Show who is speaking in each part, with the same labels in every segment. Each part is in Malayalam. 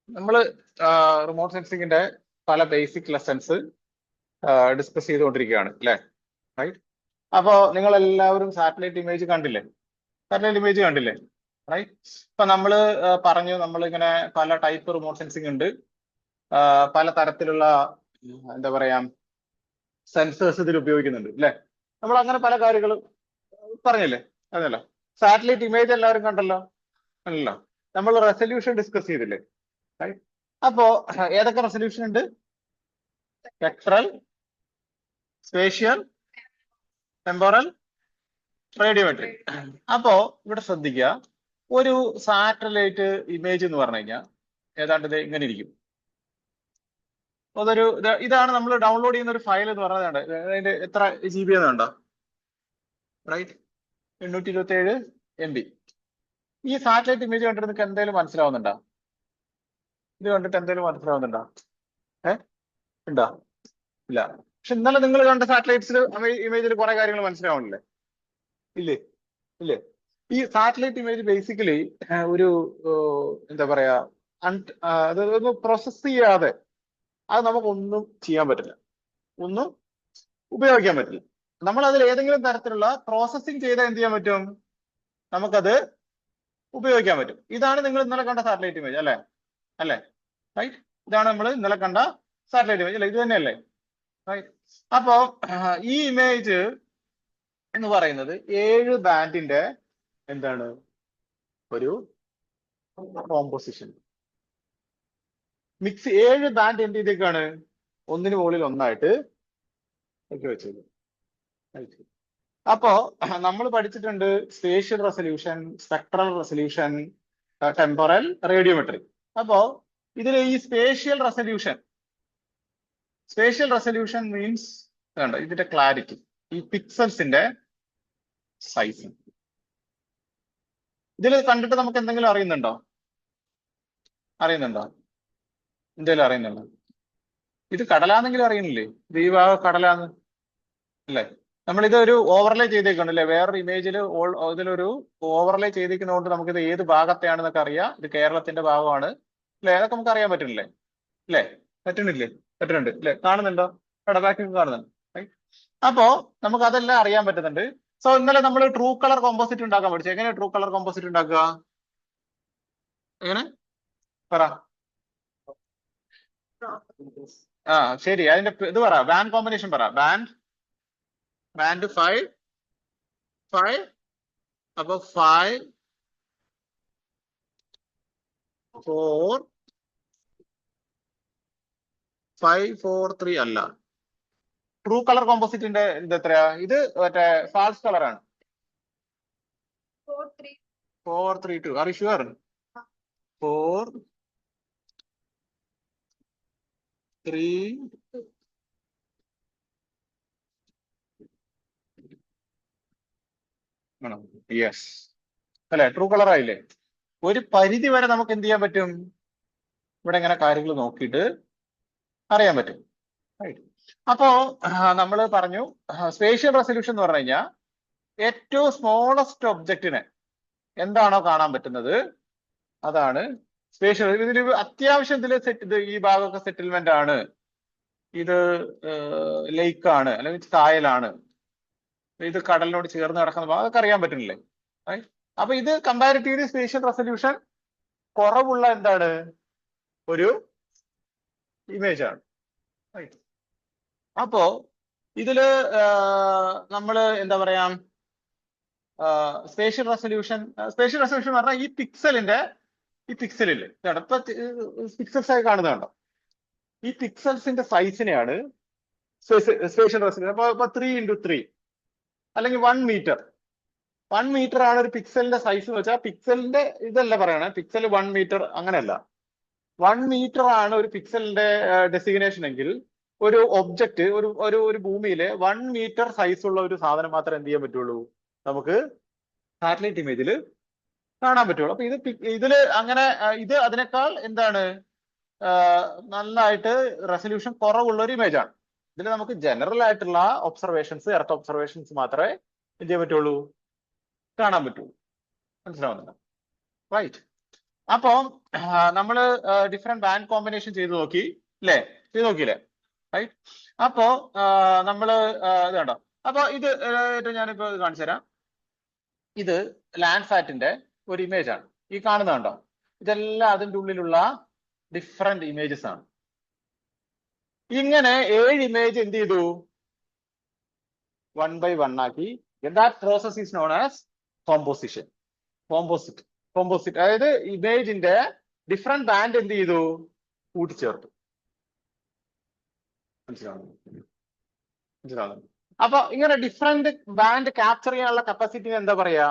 Speaker 1: നമ്മൾ റിമോട്ട് സെൻസിങ്ങിന്റെ പല ബേസിക് ലെസൺസ് ഡിസ്കസ് ചെയ്തുകൊണ്ടിരിക്കുകയാണ് അല്ലേ, റൈറ്റ്? അപ്പോ നിങ്ങൾ എല്ലാവരും സാറ്റലൈറ്റ് ഇമേജ് കണ്ടില്ലേ? സാറ്റലൈറ്റ് ഇമേജ് കണ്ടില്ലേ, റൈറ്റ്? ഇപ്പൊ നമ്മൾ പറഞ്ഞു നമ്മളിങ്ങനെ പല ടൈപ്പ് റിമോട്ട് സെൻസിങ് ഉണ്ട്, പല തരത്തിലുള്ള എന്താ പറയാ സെൻസേഴ്സ് ഇതിൽ ഉപയോഗിക്കുന്നുണ്ട് അല്ലേ? നമ്മൾ അങ്ങനെ പല കാര്യങ്ങളും പറഞ്ഞില്ലേ? അതല്ലോ. സാറ്റലൈറ്റ് ഇമേജ് എല്ലാവരും കണ്ടല്ലോ, അല്ലല്ലോ? നമ്മൾ റെസൊല്യൂഷൻ ഡിസ്കസ് ചെയ്തില്ലേ? അപ്പോ ഏതൊക്കെ റെസൊല്യൂഷൻ ഉണ്ട്? Spectral, spatial, temporal, radiometric. അപ്പോ ഇവിടെ ശ്രദ്ധിക്കുക, ഒരു സാറ്റലൈറ്റ് ഇമേജ് എന്ന് പറഞ്ഞു കഴിഞ്ഞാൽ ഏതാണ്ട് ഇത് ഇങ്ങനെ ഇരിക്കും. അതൊരു ഇതാണ് നമ്മൾ ഡൗൺലോഡ് ചെയ്യുന്ന ഒരു ഫയൽ എന്ന് പറഞ്ഞതാണ്. അതിന്റെ എത്ര GB എന്നുണ്ടോ, റൈറ്റ്? 827 MB. ഈ സാറ്റലൈറ്റ് ഇമേജ് കണ്ടിട്ട് നിങ്ങൾക്ക് എന്തെങ്കിലും മനസ്സിലാവുന്നുണ്ടോ? ഇത് കണ്ടിട്ട് എന്തെങ്കിലും മനസ്സിലാവുന്നുണ്ടോ? ഉണ്ടോ? ഇല്ല. പക്ഷെ ഇന്നലെ നിങ്ങൾ കണ്ട സാറ്റലൈറ്റ്സിൽ ഇമേജിൽ കുറെ കാര്യങ്ങൾ മനസ്സിലാവണില്ലേ? ഇല്ലേ? ഇല്ലേ? ഈ സാറ്റലൈറ്റ് ഇമേജ് ബേസിക്കലി ഒരു എന്താ പറയാ അതൊന്ന് പ്രോസസ് ചെയ്യാതെ അത് നമുക്കൊന്നും ചെയ്യാൻ പറ്റില്ല, ഒന്നും ഉപയോഗിക്കാൻ പറ്റില്ല. നമ്മൾ അതിൽ ഏതെങ്കിലും തരത്തിലുള്ള പ്രോസസ്സിങ് ചെയ്താൽ എന്ത് ചെയ്യാൻ പറ്റും? നമുക്കത് ഉപയോഗിക്കാൻ പറ്റും. ഇതാണ് നിങ്ങൾ ഇന്നലെ കണ്ട സാറ്റലൈറ്റ് ഇമേജ് അല്ലേ? അല്ലേ, റൈറ്റ്? ഇതാണ് നമ്മൾ ഇന്നലെ കണ്ട സാറ്റലൈറ്റ് ഇമേജ് അല്ലേ? ഇത് തന്നെയല്ലേ, റൈറ്റ്? അപ്പോ ഈ ഇമേജ് എന്ന് പറയുന്നത് 7 ബാൻഡിന്റെ എന്താണ് ഒരു കോമ്പോസിഷൻ. മിക്സ് 7 ബാൻഡ് എന്ത് ചെയ്തേക്കാണ്? ഒന്നിന് മുകളിൽ ഒന്നായിട്ട് വെച്ചത്. അപ്പോ നമ്മൾ പഠിച്ചിട്ടുണ്ട് spatial resolution, spectral resolution, temporal, radiometric. അപ്പോ ഇതിൽ ഈ സ്പേഷ്യൽ റെസൊല്യൂഷൻ മീൻസ് ഇതിന്റെ ക്ലാരിറ്റി, ഈ പിക്സൽസിന്റെ സൈസ്. ഇതിൽ കണ്ടിട്ട് നമുക്ക് എന്തെങ്കിലും അറിയുന്നുണ്ടോ? എന്തെങ്കിലും അറിയുന്നുണ്ടോ? ഇത് കടലാന്നെങ്കിലും അറിയുന്നില്ലേ? ഇത് ഈ ഭാഗം കടലാന്ന് അല്ലേ? നമ്മളിത് ഒരു ഓവർലേ ചെയ്തേക്കുണ്ടല്ലേ, വേറൊരു ഇമേജിൽ ഇതിലൊരു ഓവർലേ ചെയ്തിരിക്കുന്നതുകൊണ്ട് നമുക്കിത് ഏത് ഭാഗത്തെയാണെന്നൊക്കെ അറിയാം. ഇത് കേരളത്തിന്റെ ഭാഗമാണ് അല്ലെ? അതൊക്കെ നമുക്ക് അറിയാൻ പറ്റുന്നില്ലേ? അല്ലേ? പറ്റുന്നുണ്ട് അല്ലെ? കാണുന്നുണ്ടോ? ബാക്കിൽ കാണുന്നുണ്ട്. അപ്പോ നമുക്ക് അതെല്ലാം അറിയാൻ പറ്റുന്നുണ്ട്. സോ ഇന്നലെ നമ്മൾ ട്രൂ കളർ കോമ്പോസിറ്റ് ഉണ്ടാക്കാൻ പഠിച്ചു. എങ്ങനെ ട്രൂ കളർ കോമ്പോസിറ്റ് ഉണ്ടാക്കുക? എങ്ങനെ പറ? ശരി, അതിന്റെ ഇത് പറ, ബാൻഡ് കോമ്പിനേഷൻ പറ. ബാൻഡ് 5 അപ്പൊ 5 4 5 4 3 അല്ല. ട്രൂ കളർ കോമ്പോസിറ്റിന്റെ ഇത് എത്രയാ? ഇത് മറ്റേ ഫാൾസ് കളറാണ്. 4 3 2. Are you sure? 4 3 യെസ് അല്ലെ? ട്രൂ കളർ ആയില്ലേ? ഒരു പരിധി വരെ നമുക്ക് എന്ത് ചെയ്യാൻ പറ്റും? ഇവിടെ ഇങ്ങനെ കാര്യങ്ങൾ നോക്കിയിട്ട് അറിയാൻ പറ്റും. അപ്പോ നമ്മൾ പറഞ്ഞു സ്പേഷ്യൽ റെസൊല്യൂഷൻ എന്ന് പറഞ്ഞു കഴിഞ്ഞാൽ ഏറ്റവും സ്മോളസ്റ്റ് ഒബ്ജക്റ്റിനെ എന്താണോ കാണാൻ പറ്റുന്നത് അതാണ് സ്പേഷ്യൽ. ഇതിൽ അത്യാവശ്യം ഇത് ഈ ഭാഗമൊക്കെ സെറ്റിൽമെന്റ് ആണ്, ഇത് ലേക്കാണ് അല്ലെങ്കിൽ കായലാണ്, ഇത് കടലിനോട് ചേർന്ന് കിടക്കുന്ന ഭാഗം, അതൊക്കെ അറിയാൻ പറ്റുന്നില്ലേ? അപ്പൊ ഇത് കമ്പാരിറ്റീവ്ലി സ്പേഷ്യൽ റെസൊല്യൂഷൻ കുറവുള്ള എന്താണ് ഒരു ഇമേജ് ആണ്. അപ്പോ ഇതില് നമ്മള് എന്താ പറയാ സ്പേഷ്യൽ റെസൊല്യൂഷൻ പറഞ്ഞാൽ ഈ പിക്സലില്ലേ ഇപ്പൊ പിക്സൽസ് ആയി കാണുന്നതുണ്ടോ? ഈ പിക്സൽസിന്റെ സൈസിനെയാണ് സ്പേഷ്യൽ റെസൊല്യൂഷൻ. അപ്പൊ 3x3 അല്ലെങ്കിൽ 1 മീറ്റർ ആണ് ഒരു പിക്സലിന്റെ സൈസ് എന്ന് വെച്ചാൽ. പിക്സലിന്റെ ഇതല്ല പറയണേ, പിക്സൽ 1 മീറ്റർ അങ്ങനെയല്ല. 1 മീറ്റർ ആണ് ഒരു പിക്സലിന്റെ ഡെസിഗ്നേഷൻ എങ്കിൽ ഒരു ഒബ്ജക്റ്റ് ഒരു ഭൂമിയിലെ 1 മീറ്റർ സൈസ് ഉള്ള ഒരു സാധനം മാത്രമേ എന്ത് ചെയ്യാൻ പറ്റുള്ളൂ? നമുക്ക് സാറ്റലൈറ്റ് ഇമേജിൽ കാണാൻ പറ്റുള്ളൂ. അപ്പൊ ഇതില് അങ്ങനെ ഇത് അതിനേക്കാൾ എന്താണ് നന്നായിട്ട് റെസൊല്യൂഷൻ കുറവുള്ള ഒരു ഇമേജ് ആണ്. ഇതിൽ നമുക്ക് ജനറൽ ആയിട്ടുള്ള ഒബ്സർവേഷൻസ്, എർത്ത് ഒബ്സർവേഷൻസ് മാത്രമേ എന്ത് ചെയ്യാൻ പറ്റുള്ളൂ? കാണാൻ പറ്റുള്ളൂ. മനസ്സിലാവുന്നുണ്ടോ? റൈറ്റ്. അപ്പൊ നമ്മള് ഡിഫറെന്റ് ബാൻഡ് കോമ്പിനേഷൻ ചെയ്ത് നോക്കി അല്ലേ? ചെയ്ത് നോക്കിയില്ലേ? റൈറ്റ്. അപ്പോ നമ്മള് ഇത് കണ്ടോ? അപ്പൊ ഇത് ഞാനിപ്പോ കാണിച്ചു തരാം. ഇത് ലാൻഡ്സാറ്റിന്റെ ഒരു ഇമേജ് ആണ്. ഈ കാണുന്നത് കണ്ടോ? ഇതെല്ലാം അതിൻ്റെ ഉള്ളിലുള്ള ഡിഫറെന്റ് ഇമേജസ് ആണ്. ഇങ്ങനെ 7 ഇമേജ് എന്ത് ചെയ്തു? 1 by 1 ആക്കി. That process is known as composition. Composite അതായത് ഇമേജിന്റെ ഡിഫറെന്റ് ബാൻഡ് എന്ത് ചെയ്തു? കൂട്ടിച്ചേർത്തു. മനസ്സിലാവുന്നു. അപ്പൊ ഇങ്ങനെ ഡിഫറെന്റ് ബാൻഡ് ക്യാപ്ചർ ചെയ്യാനുള്ള കപ്പാസിറ്റി എന്താ പറയാ?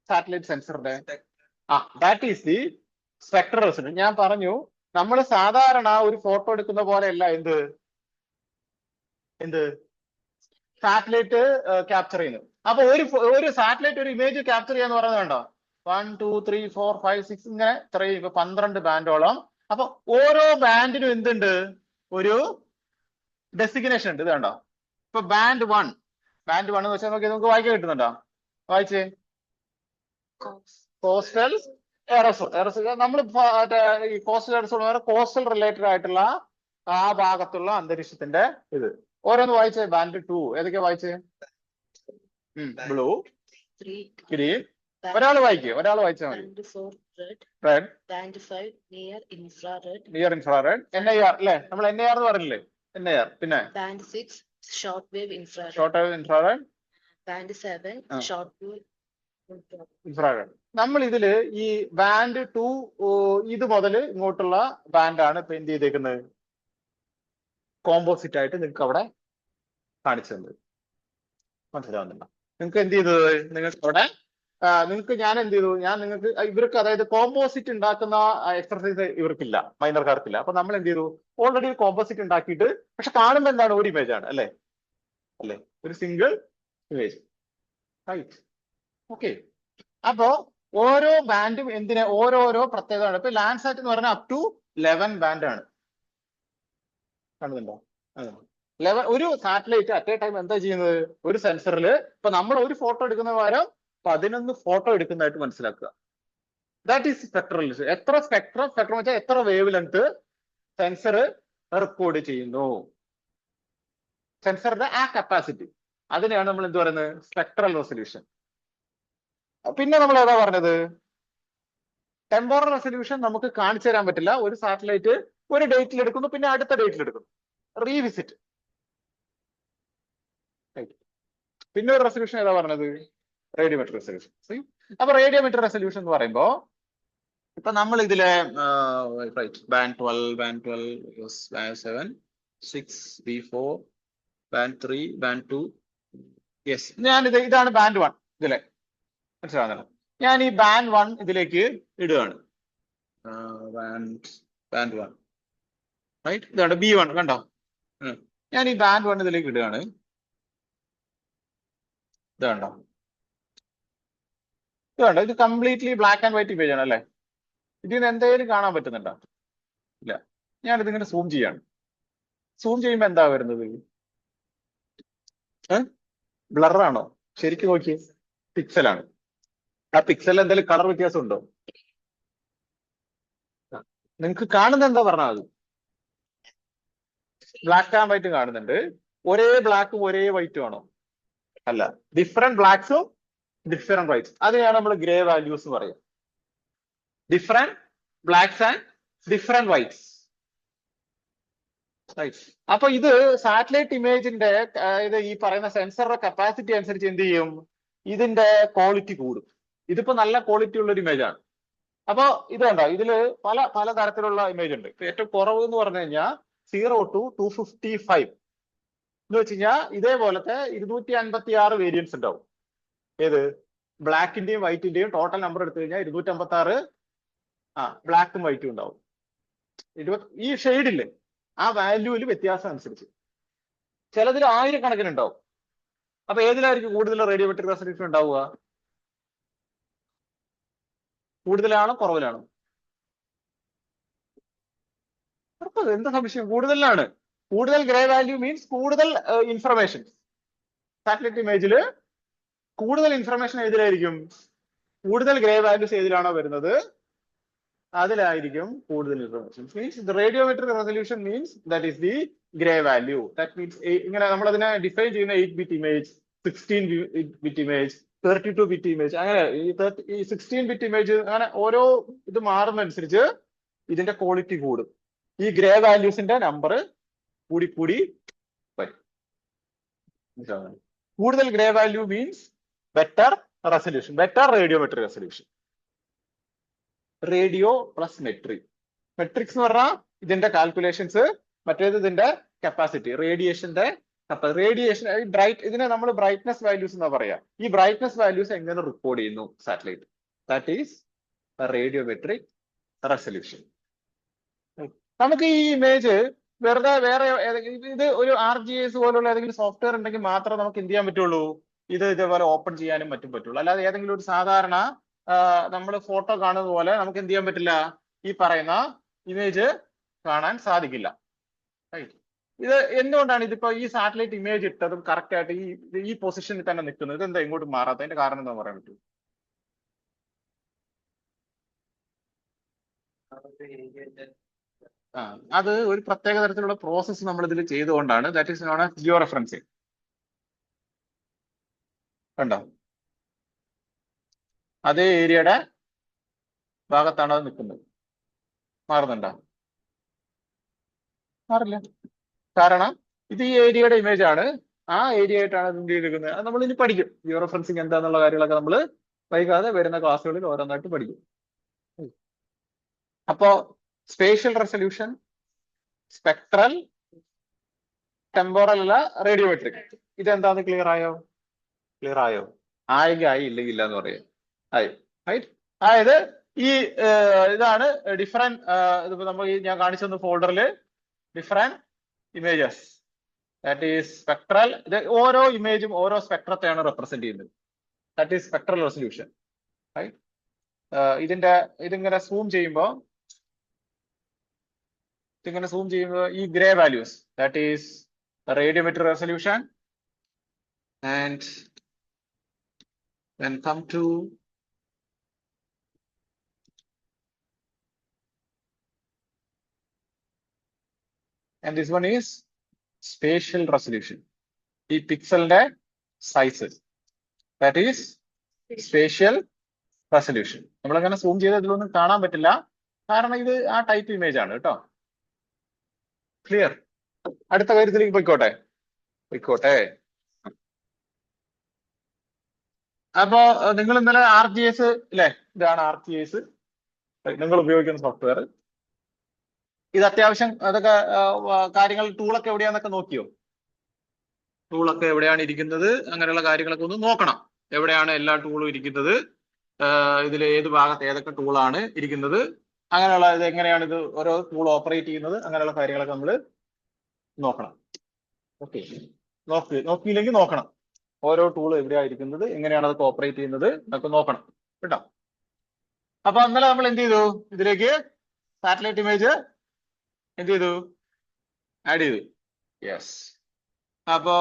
Speaker 1: സാറ്റലൈറ്റ് സെൻസറിന്റെ that is the spectral resolution. ഞാൻ പറഞ്ഞു നമ്മൾ സാധാരണ ഒരു ഫോട്ടോ എടുക്കുന്ന പോലെയല്ല എന്ത് സാറ്റലൈറ്റ് ക്യാപ്ചർ ചെയ്യുന്നത്. അപ്പൊ ഒരു സാറ്റലൈറ്റ് ഒരു ഇമേജ് ക്യാപ്ചർ ചെയ്യാന്ന് പറയുന്നത് കണ്ടോ? 1 2 3 4 5 6 ഇങ്ങനെ ഇത്രയും 12 ബാൻഡോളം. അപ്പൊ ഓരോ ബാൻഡിനും എന്തുണ്ട്? ഒരു ഡെസിഗ്നേഷൻ ഉണ്ട്. ഇത് കണ്ടോ? ഇപ്പൊ ബാൻഡ് 1 എന്ന് വെച്ചാൽ നമുക്ക് വായിക്കാൻ കിട്ടുന്നുണ്ടോ? വായിച്ചേ. കോസ്റ്റൽ എറസോൾ. നമ്മൾ ഈ കോസ്റ്റൽ എറസോൾ കോസ്റ്റൽ റിലേറ്റഡ് ആയിട്ടുള്ള ആ ഭാഗത്തുള്ള അന്തരീക്ഷത്തിന്റെ ഇത് ഓരോന്ന് വായിച്ചേ. ബാൻഡ് 2 ഏതൊക്കെയാ വായിച്ചേ? Blue, green. ഒരാൾ വായിച്ചാൽ മതി. റെഡ്, നിയർ ഇൻഫ്രാറെഡ്, NIR അല്ലേ? നമ്മൾ NIR എന്ന് പറഞ്ഞില്ലേ? NIR. പിന്നെ
Speaker 2: band 6 short wave
Speaker 1: infrared,
Speaker 2: band 7 short wave
Speaker 1: infrared. നമ്മൾ ഇതില് ഈ ബാൻഡ് 2 ഇത് മുതൽ ഇങ്ങോട്ടുള്ള ബാൻഡാണ് ഇപ്പൊ എന്ത് ചെയ്തേക്കുന്നത്? കോമ്പോസിറ്റ് ആയിട്ട് നിങ്ങൾക്ക് അവിടെ കാണിച്ചത്. മനസ്സിലാവുന്നുണ്ടോ? നിങ്ങൾക്ക് എന്ത് ചെയ്തത്? നിങ്ങൾക്ക് അവിടെ ഞാൻ എന്ത് ചെയ്തു? ഞാൻ നിങ്ങൾക്ക് ഇവർക്ക് അതായത് കോമ്പോസിറ്റ് ഉണ്ടാക്കുന്ന എക്സർസൈസ് ഇവർക്കില്ല, മൈനർക്കാർക്കില്ല. അപ്പൊ നമ്മൾ എന്ത് ചെയ്തു? ഓൾറെഡി കോമ്പോസിറ്റ് ഉണ്ടാക്കിയിട്ട്, പക്ഷെ കാണുമ്പോൾ എന്താണ്? ഒരു ഇമേജ് ആണ് അല്ലേ? ഒരു സിംഗിൾ ഇമേജ്. റൈറ്റ്. ഓക്കെ. അപ്പോ ഓരോ ബാൻഡും ഓരോരോ പ്രത്യേകതയാണ്. ഇപ്പൊ ലാൻഡ്സാറ്റ് എന്ന് പറഞ്ഞാൽ അപ് ടു 11 ബാൻഡ് ആണ്. കാണുന്നുണ്ടോ? 11. ഒരു സാറ്റലൈറ്റ് അറ്റ് എ ടൈം എന്താ ചെയ്യുന്നത്? ഒരു സെൻസറിൽ ഇപ്പൊ നമ്മൾ ഒരു ഫോട്ടോ എടുക്കുന്ന പകരം 11 ഫോട്ടോ എടുക്കുന്നതായിട്ട് മനസ്സിലാക്കുക. That is spectral. എത്ര സ്പെക്ട്രം വെച്ചാൽ എത്ര വേവ് ലെങ്ത് സെൻസർ റെക്കോർഡ് ചെയ്യുന്നു. സെൻസറിന്റെ ആ കപ്പാസിറ്റി, അതിനെയാണ് നമ്മൾ എന്ത് പറയുന്നത്? Spectral resolution. പിന്നെ നമ്മൾ ഏതാ പറഞ്ഞത്? ടെമ്പോറൽ റെസൊല്യൂഷൻ നമുക്ക് കാണിച്ചു തരാൻ പറ്റില്ല. ഒരു സാറ്റലൈറ്റ് ഒരു ഡേറ്റിൽ എടുക്കുന്നു, പിന്നെ അടുത്ത ഡേറ്റിൽ എടുക്കുന്നു, റീവിസിറ്റ്. പിന്നെ ഒരു റെസൊല്യൂഷൻ ഏതാ പറഞ്ഞത്? Radiometric resolution. അപ്പൊ റേഡിയോമെട്രിക് റെസൊല്യൂഷൻ എന്ന് പറയുമ്പോ ഇപ്പൊ നമ്മൾ ഇതിലെ band 12, band 7, 6, B4, band 3, band 2. Yes, ഇതാണ് ബാൻഡ് 1. ഇതിലെ മനസ്സിലാവുന്നല്ലോ. ഞാൻ ഈ ബാൻഡ് 1 ഇതിലേക്ക് ഇടുകയാണ്. Band 1 right. ഇതാണ് B1. കണ്ടോ? ഞാൻ ഈ ബാൻഡ് 1 ഇതിലേക്ക് ഇടുകയാണ്. ഇത് കണ്ടോ? ഇത് completely black and white image ആണ് അല്ലേ? ഇതിന് എന്തെങ്കിലും കാണാൻ പറ്റുന്നുണ്ടോ? ഇല്ല. ഞാനിത് ഇങ്ങനെ സൂം ചെയ്യാണ്. സൂം ചെയ്യുമ്പോ എന്താ വരുന്നത്? ബ്ലറാണോ? ശരിക്കും നോക്കിയേ, പിക്സലാണ്. ആ പിക്സലിൽ എന്തെങ്കിലും കളർ വ്യത്യാസം ഉണ്ടോ? നിങ്ങൾക്ക് കാണുന്നത് എന്താ പറഞ്ഞാൽ മതി. ബ്ലാക്ക് ആൻഡ് വൈറ്റ് കാണുന്നുണ്ട്. ഒരേ ബ്ലാക്കും ഒരേ വൈറ്റും ആണോ? അല്ല, ഡിഫറെന്റ് ബ്ലാക്സും ഡിഫറെന്റ് വൈറ്റ്സ്. അതിനെയാണ് നമ്മൾ ഗ്രേ വാല്യൂസ് എന്ന് പറയുക. Different blanks and different whites. അപ്പൊ ഇത് സാറ്റലൈറ്റ് ഇമേജിന്റെ ഇത് ഈ പറയുന്ന സെൻസറുടെ കപ്പാസിറ്റി അനുസരിച്ച് എന്ത് ചെയ്യും? ഇതിന്റെ ക്വാളിറ്റി കൂടും. ഇതിപ്പോ നല്ല ക്വാളിറ്റി ഉള്ള ഒരു ഇമേജ് ആണ്. അപ്പൊ ഇത് കണ്ടോ? ഇതില് പല തരത്തിലുള്ള ഇമേജ് ഉണ്ട്. ഏറ്റവും കുറവ് എന്ന് പറഞ്ഞു കഴിഞ്ഞാൽ 0 to 255 എന്ന് വെച്ച് കഴിഞ്ഞാൽ ഇതേപോലത്തെ 256 വേരിയൻസ് ഉണ്ടാവും. ഏത്? ബ്ലാക്കിന്റെയും വൈറ്റിന്റെയും ടോട്ടൽ നമ്പർ എടുത്തു കഴിഞ്ഞാൽ 256 ബ്ലാക്കും വൈറ്റും ഉണ്ടാവും. ഈ ഷെയ്ഡില്ലേ, ആ വാല്യൂവിൽ വ്യത്യാസം അനുസരിച്ച് ചിലതിൽ 1000 ഉണ്ടാവും. അപ്പൊ ഏതിലായിരിക്കും കൂടുതൽ റേഡിയോമെട്രിക് റെസൊല്യൂഷൻ ഉണ്ടാവുക? കൂടുതലാണോ കുറവിലാണോ? എന്താ സംശയം? കൂടുതലാണ്. കൂടുതൽ ഗ്രേ വാല്യൂ മീൻസ് കൂടുതൽ ഇൻഫർമേഷൻ. സാറ്റലൈറ്റ് ഇമേജില് കൂടുതൽ ഇൻഫർമേഷൻ ഏതിലായിരിക്കും? കൂടുതൽ ഗ്രേ വാല്യൂസ് ഏതിലാണോ വരുന്നത് അതിലായിരിക്കും കൂടുതൽ information. Means the radiometric resolution means that is the grey value. That means ഇങ്ങനെ നമ്മൾ അതിനെ ഡിഫൈൻ ചെയ്യുന്ന 8-bit image, 16-bit image, 32-bit image, അങ്ങനെ ഈ 16-bit ഇമേജ്, അങ്ങനെ ഓരോ ഇത് മാറുന്നതനുസരിച്ച് ഇതിന്റെ ക്വാളിറ്റി കൂടും. ഈ ഗ്രേ വാല്യൂസിന്റെ നമ്പർ കൂടി കൂടി വരും. കൂടുതൽ grey value means better resolution, better radiometric resolution. Radio plus metric. Matrix എന്ന് പറഞ്ഞാൽ ഇതിന്റെ കാൽക്കുലേഷൻസ്, മറ്റേത് ഇതിന്റെ കപ്പാസിറ്റി, റേഡിയേഷന്റെ റേഡിയേഷൻ. ഇതിനെ നമ്മൾ ബ്രൈറ്റ്നസ് വാല്യൂസ് എന്നാ പറയാ. ഈ ബ്രൈറ്റ്നസ് വാല്യൂസ് എങ്ങനെ റെക്കോർഡ് ചെയ്യുന്നു satellite, that is radiometric resolution. നമുക്ക് ഈ ഇമേജ് വെറുതെ വേറെ ഇത് ഒരു RGS പോലുള്ള ഏതെങ്കിലും സോഫ്റ്റ്വെയർ ഉണ്ടെങ്കിൽ മാത്രമേ നമുക്ക് എന്ത് ചെയ്യാൻ പറ്റുള്ളൂ, ഇത് ഇതേപോലെ ഓപ്പൺ ചെയ്യാനും മറ്റും പറ്റുള്ളൂ. അല്ലാതെ ഏതെങ്കിലും ഒരു സാധാരണ നമ്മൾ ഫോട്ടോ കാണുന്നത് പോലെ നമുക്ക് എന്ത് ചെയ്യാൻ പറ്റില്ല, ഈ പറയുന്ന ഇമേജ് കാണാൻ സാധിക്കില്ല. ഇത് എന്തുകൊണ്ടാണ് ഇതിപ്പോ ഈ സാറ്റലൈറ്റ് ഇമേജ് ഇട്ടതും കറക്റ്റ് ആയിട്ട് ഈ പൊസിഷനിൽ തന്നെ നിൽക്കുന്നത്, ഇതെന്താ ഇങ്ങോട്ട് മാറാത്തതിന്റെ കാരണം എന്താ പറയാൻ പറ്റൂ? അത് ഒരു പ്രത്യേക തരത്തിലുള്ള പ്രോസസ്സ് നമ്മൾ ഇതിൽ ചെയ്തുകൊണ്ടാണ്. That is known as georeferencing. കണ്ടോ, അതേ ഏരിയയുടെ ഭാഗത്താണ് അത് നിൽക്കുന്നത്. മാറുന്നുണ്ടോ? മാറില്ല. കാരണം ഇത് ഈ ഏരിയയുടെ ഇമേജ് ആണ്, ആ ഏരിയ ആയിട്ടാണ് ഇത് എടുക്കുന്നത്. അത് നമ്മൾ ഇനി പഠിക്കും. ജിയോ റെഫറൻസിങ് എന്താന്നുള്ള കാര്യങ്ങളൊക്കെ നമ്മൾ വൈകാതെ വരുന്ന ക്ലാസ്സുകളിൽ ഓരോന്നായിട്ട് പഠിക്കും. അപ്പോ സ്പേഷ്യൽ റെസൊല്യൂഷൻ, സ്പെക്ട്രൽ, ടെമ്പോറൽ അല്ല റേഡിയോമെട്രിക്. ഇതെന്താന്ന് ക്ലിയർ ആയോ? ക്ലിയർ ആയോ? ആയെങ്കിൽ ആയി, ഇല്ലെങ്കിൽ ഇല്ല എന്ന് പറയാം. ആയി, റൈറ്റ്. അതായത് ഈ ഇതാണ് ഡിഫറെന്റ്, ഇതിപ്പോ നമ്മൾ ഞാൻ കാണിച്ചു തന്ന ഫോൾഡറിൽ different images, that is spectral. ഇത് ഓരോ ഇമേജും ഓരോ സ്പെക്ട്രത്തെയാണ് റെപ്രസെന്റ് ചെയ്യുന്നത്. That is spectral resolution, right. ഇതിങ്ങനെ സൂം ചെയ്യുമ്പോൾ ഈ grey values, that is radiometric resolution. And then come to this one is spatial resolution. ഈ പിക്സലിന്റെ size, that is spatial resolution. നമ്മളങ്ങനെ സൂം ചെയ്ത് ഇതിലൊന്നും കാണാൻ പറ്റില്ല, കാരണം ഇത് ആ ടൈപ്പ് ഇമേജ് ആണ് കേട്ടോ. ക്ലിയർ? അടുത്ത കാര്യത്തിലേക്ക് പോയിക്കോട്ടെ. അപ്പോ നിങ്ങൾ ഇന്നലെ RGS അല്ലെ, ഇതാണ് RGS നിങ്ങൾ ഉപയോഗിക്കുന്ന സോഫ്റ്റ്വെയർ. ഇത് അത്യാവശ്യം അതൊക്കെ കാര്യങ്ങൾ, ടൂളൊക്കെ എവിടെയാന്നൊക്കെ നോക്കിയോ? ടൂളൊക്കെ എവിടെയാണ് ഇരിക്കുന്നത്, അങ്ങനെയുള്ള കാര്യങ്ങളൊക്കെ ഒന്ന് നോക്കണം. എവിടെയാണ് എല്ലാ ടൂളും ഇരിക്കുന്നത്, ഇതിൽ ഏത് ഭാഗത്ത് ഏതൊക്കെ ടൂളാണ് ഇരിക്കുന്നത്, അങ്ങനെയുള്ള ഇത് എങ്ങനെയാണ് ഇത് ഓരോ ടൂൾ ഓപ്പറേറ്റ് ചെയ്യുന്നത്, അങ്ങനെയുള്ള കാര്യങ്ങളൊക്കെ നമ്മൾ നോക്കണം. ഓക്കെ, നോക്കിയില്ലെങ്കിൽ നോക്കണം. ഓരോ ടൂൾ എവിടെയായിരിക്കുന്നത്, എങ്ങനെയാണ് അതൊക്കെ ഓപ്പറേറ്റ് ചെയ്യുന്നത് എന്നൊക്കെ നോക്കണം കേട്ടോ. അപ്പൊ ഇന്നലെ നമ്മൾ എന്ത് ചെയ്തു, ഇതിലേക്ക് സാറ്റലൈറ്റ് ഇമേജ് എന്ത് ചെയ്തു, ആഡ് ചെയ്തു. യെസ്. അപ്പോ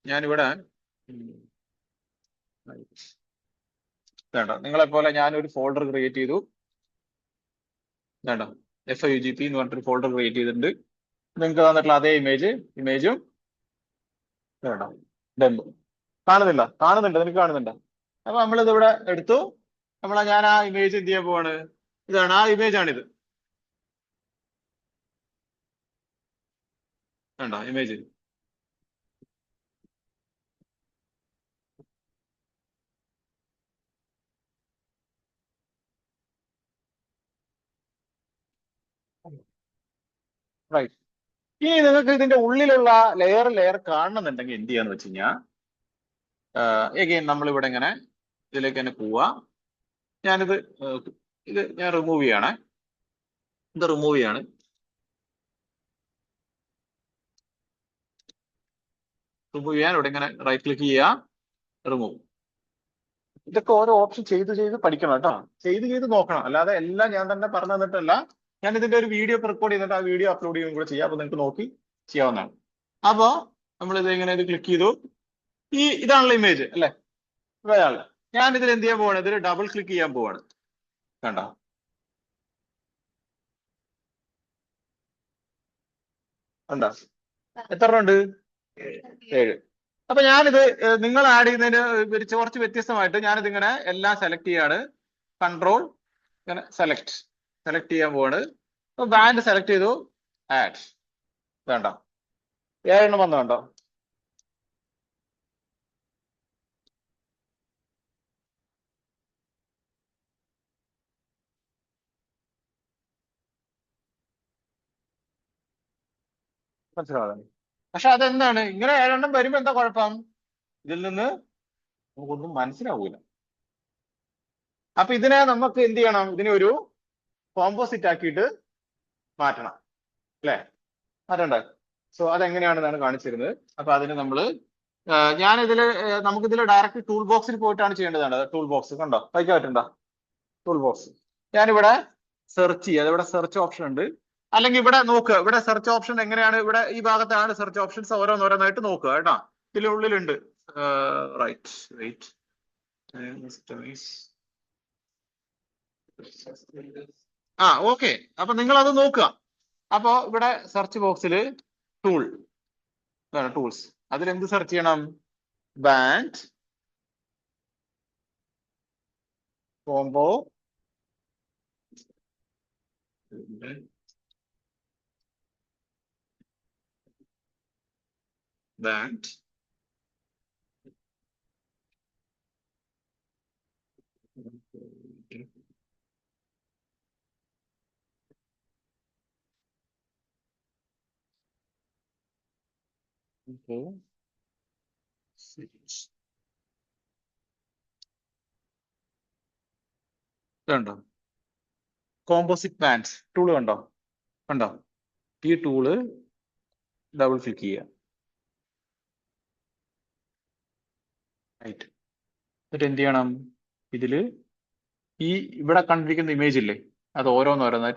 Speaker 1: ഞാനിവിടെ വേണ്ട, നിങ്ങളെ പോലെ ഞാനൊരു ഫോൾഡർ ക്രിയേറ്റ് ചെയ്തു. വേണ്ട, FIUGP എന്ന് പറഞ്ഞിട്ടൊരു ഫോൾഡർ ക്രിയേറ്റ് ചെയ്തിട്ടുണ്ട്. നിങ്ങൾക്ക് തന്നിട്ടുള്ള അതേ ഇമേജും വേണ്ട, ഡെമോ കാണുന്നുണ്ട്, നിനക്ക് കാണുന്നുണ്ടോ? അപ്പൊ നമ്മളിത് ഇവിടെ എടുത്തു. ഞാൻ ആ ഇമേജ് എന്ത് ചെയ്യാൻ പോവാണ്, ഇതാണ് ആ ഇമേജ് ആണിത്. വേണ്ട, ഇമേജ് റൈറ്റ്. ഇനി നിങ്ങൾക്ക് ഇതിന്റെ ഉള്ളിലുള്ള ലെയർ കാണണമെന്നുണ്ടെങ്കിൽ എന്ത് ചെയ്യാന്ന് വെച്ച് കഴിഞ്ഞാൽ, എഗെയിൻ നമ്മളിവിടെ ഇങ്ങനെ ഇതിലേക്ക് തന്നെ പോവാ. ഇത് ഞാൻ റിമൂവ് ചെയ്യാണ്. ഇത് റിമൂവ് ചെയ്യാണ്. റിമൂവ് ചെയ്യാൻ ഇവിടെ ഇങ്ങനെ റൈറ്റ് ക്ലിക്ക് ചെയ്യുക, റിമൂവ്. ഇതൊക്കെ ഓരോ ഓപ്ഷൻ ചെയ്ത് പഠിക്കണം കേട്ടോ. ചെയ്ത് നോക്കണം. അല്ലാതെ എല്ലാം ഞാൻ തന്നെ പറഞ്ഞു തന്നിട്ടല്ല. ഞാൻ ഇതിന്റെ ഒരു വീഡിയോ റെക്കോർഡ് ചെയ്തിട്ട് ആ വീഡിയോ അപ്ലോഡ് ചെയ്യുകയും കൂടെ ചെയ്യാം. അപ്പൊ നിങ്ങൾക്ക് നോക്കി ചെയ്യാവുന്നതാണ്. അപ്പോ നമ്മൾ ഇത് ഇങ്ങനെ ക്ലിക്ക് ചെയ്തു. ഇതാണല്ലോ ഇമേജ് അല്ലെ? ഇതാണ്. ഞാൻ ഇതിൽ എന്ത് ചെയ്യാൻ പോവാണ്? ഇതിൽ ഡബിൾ ക്ലിക്ക് ചെയ്യാൻ പോവാണ്. കണ്ടോ? ഉണ്ടോ? എത്ര ഉണ്ട്? 7. അപ്പൊ ഞാനിത് നിങ്ങൾ ആഡ് ചെയ്യുന്നതിന് കുറച്ച് വ്യത്യസ്തമായിട്ട് ഞാനിത് ഇങ്ങനെ എല്ലാം സെലക്ട് ചെയ്യാണ്. കൺട്രോൾ ഇങ്ങനെ സെലക്ട് ചെയ്യാൻ പോവാണ്. അപ്പൊ ബാൻഡ് സെലക്ട് ചെയ്തു, ആഡ്. വേണ്ട 7 വന്നുണ്ടോ? മനസ്സിലാവുന്നു. പക്ഷെ അതെന്താണ് ഇങ്ങനെ 7 വരുമ്പോ എന്താ കുഴപ്പം? ഇതിൽ നിന്ന് നമുക്കൊന്നും മനസ്സിലാവൂല. അപ്പൊ ഇതിനെ നമുക്ക് എന്ത് ചെയ്യണം? ഇതിനെ ഒരു കോമ്പോസിറ്റ് ആക്കിയിട്ട് മാറ്റണം അല്ലെ? മാറ്റണ്ടേ? സോ അതെങ്ങനെയാണെന്നാണ് കാണിച്ചിരുന്നത്. അപ്പൊ അതിന് നമ്മള് ഞാനിതില് നമുക്കിതിൽ ഡയറക്റ്റ് ടൂൾ ബോക്സിൽ പോയിട്ടാണ് ചെയ്യേണ്ടതാണ്. ടൂൾ ബോക്സ് കണ്ടോ? വായിക്കാൻ പറ്റണ്ടോ? Tool box. ഞാനിവിടെ സെർച്ച് ചെയ്യുക. ഇവിടെ സെർച്ച് ഓപ്ഷൻ ഉണ്ട്. അല്ലെങ്കിൽ ഇവിടെ നോക്കുക. ഇവിടെ സെർച്ച് ഓപ്ഷൻ എങ്ങനെയാണ്? ഇവിടെ ഈ ഭാഗത്താണ് സെർച്ച് ഓപ്ഷൻസ് ഓരോന്നോരോന്നായിട്ട് നോക്കുക കേട്ടോ. ഇതിനുള്ളിലുണ്ട്. Right wait. ഓക്കെ. അപ്പൊ നിങ്ങൾ അത് നോക്കുക. അപ്പോ ഇവിടെ സെർച്ച് ബോക്സിൽ ടൂൾസ് അതിൽ എന്ത് സെർച്ച് ചെയ്യണം? ബാൻഡ് കോംബോ ബാൻഡ് കണ്ടോ? കോമ്പോസിറ്റ് ബാൻഡ്സ് ടൂള് കണ്ടോ? ഈ ടൂള് ഡബിൾ ക്ലിക്ക് ചെയ്യുക. റൈറ്റ്. എന്നിട്ട് എന്ത് ചെയ്യണം? ഇതില് ഇവിടെ കണ്ടിരിക്കുന്ന ഇമേജ് ഇല്ലേ? അത് ഓരോന്നോരോന്നായിട്ട്